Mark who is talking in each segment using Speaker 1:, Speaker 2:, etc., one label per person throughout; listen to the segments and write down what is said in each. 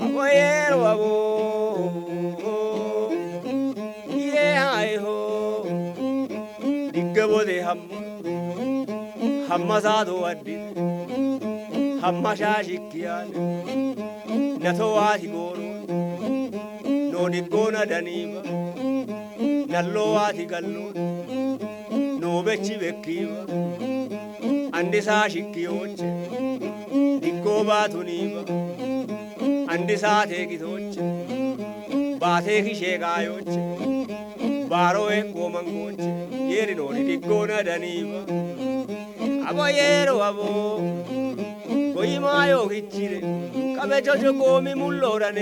Speaker 1: amoyero abo ye hai ho digabo de hamma sado addi hamma shashikiyan nato wati goro no digona daniba nallo wati gallo no bechi bekiba andi sashikioche diggo batuniba andi saate gitoche baate kishegayoche baro engo mangoche yeri no digona daniba amoyero abo 고이마요 기치레 까매져줘 고미 물러라네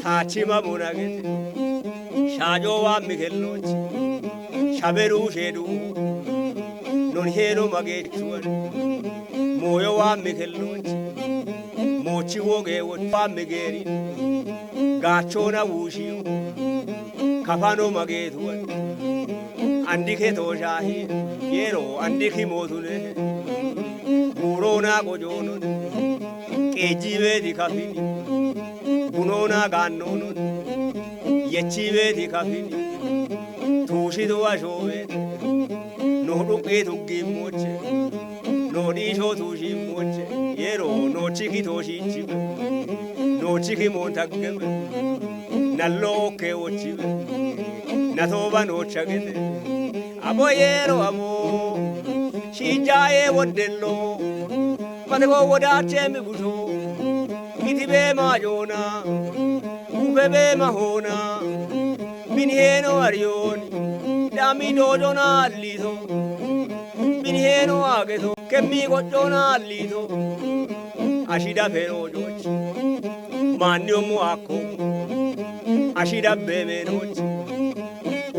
Speaker 1: 타치마 문하게 샤조와 미겔로치 샤베루 쉐루 논헤로 마게 추원 모요와 미겔로치 모치고게 옷과 미게리 가초나 우시오 가파노 마게 두원 안디케 도샤히 예로 안디키 모두네 무로나 고조는 깨지베디 카피니 무노나 간노는 예치베디 카피니 도시도와 쇼베 노루게 두기 모체 노리쇼 두시 모체 예로 노치기 도시치 노치기 몬타게 날로케 오치베 나토바 노차게데 아보예로 아모 시자에 원델로 마대고 ወዳቼ ምጉዞ ሚቲቤ ማጆና ውበቤ ማሆና ሚንሄኖ አሪዮን ዳሚዶዶና አሊቶ ሚንሄኖ አገቶ ከሚቆጮና አሊቶ አሺዳ ፌሮጆች ማንዮሙ አኮ አሺዳ ቤሜኖች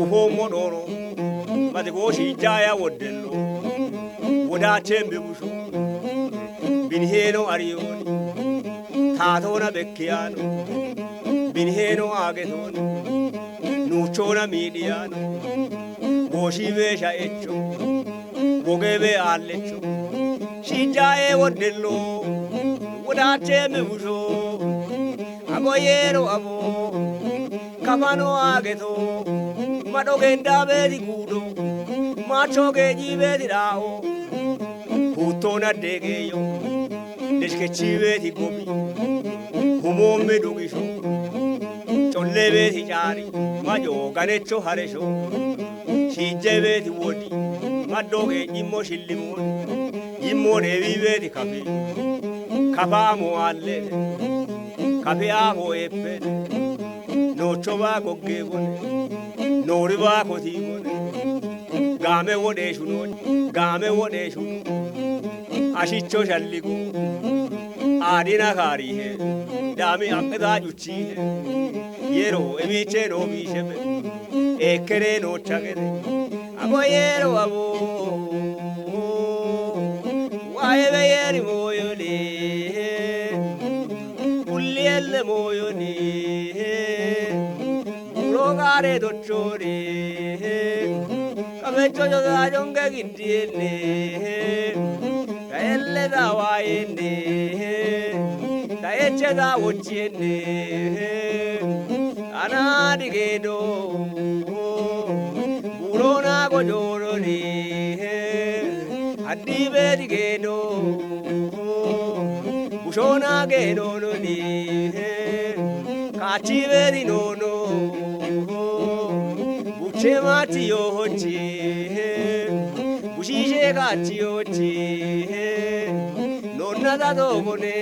Speaker 1: ኡፎሞ ዶሮ ማደጎ ሲጃያ ወደሎ ወዳቼም ብቡሾ ቢንሄኖ አሪዮን ታቶና በኪያኖ ቢንሄኖ አገቶን ኑቾና ሚዲያኖ ጎሺቤ ሻኤቾ ወገቤ አለቾ ሲጃዬ ወደሎ ወዳቼም ብቡሾ አጎዬሮ አቦ ካፋኖ አገቶ ማዶጌንዳቤቲ ጉዶ ማቾጌ ጂቤቲ ዳኦ ሁቶና ደጌዮ ደሽከቺቤቲ ጎቢ ሁሞሜ ዱጊሾ ጮሌቤቲ ጫሪ ማጆ ጋኔቾ ሀሬሾ ሲጀቤቲ ወዲ ማዶጌ ጂሞ ሽሊሞን ጂሞ ዴቢቤቲ ካፌ ካፋሞ አለ ካፌአሞ ኤፔ ኖቾባ ጎጌቦን ኖሪባ ኮቲቦን ጋሜ ወዴሹኖ ጋሜ ወዴሹኖ አሽቾ ሸልጉ አዲና ካሪሄ ዳሚ አቅዳ ጁቺሄ የሮ ኤቢቼ ኖ ቢሸበ ኤከሬ ኖቻገሬ አቦየሮ አቦ ዋየበየሪ ሞዮሌ ሁሌለ ሞዮኔ ቡሮጋሬ ዶቾሬ kamecho joda jonge gindiyenne kaelle da wayenne kaeche da wochiyenne anadi gedo burona gojoroni adibe di gedo bushona gedo noni kachibe di nono buchemati yochi bushishe gachi yochi nonna da dogone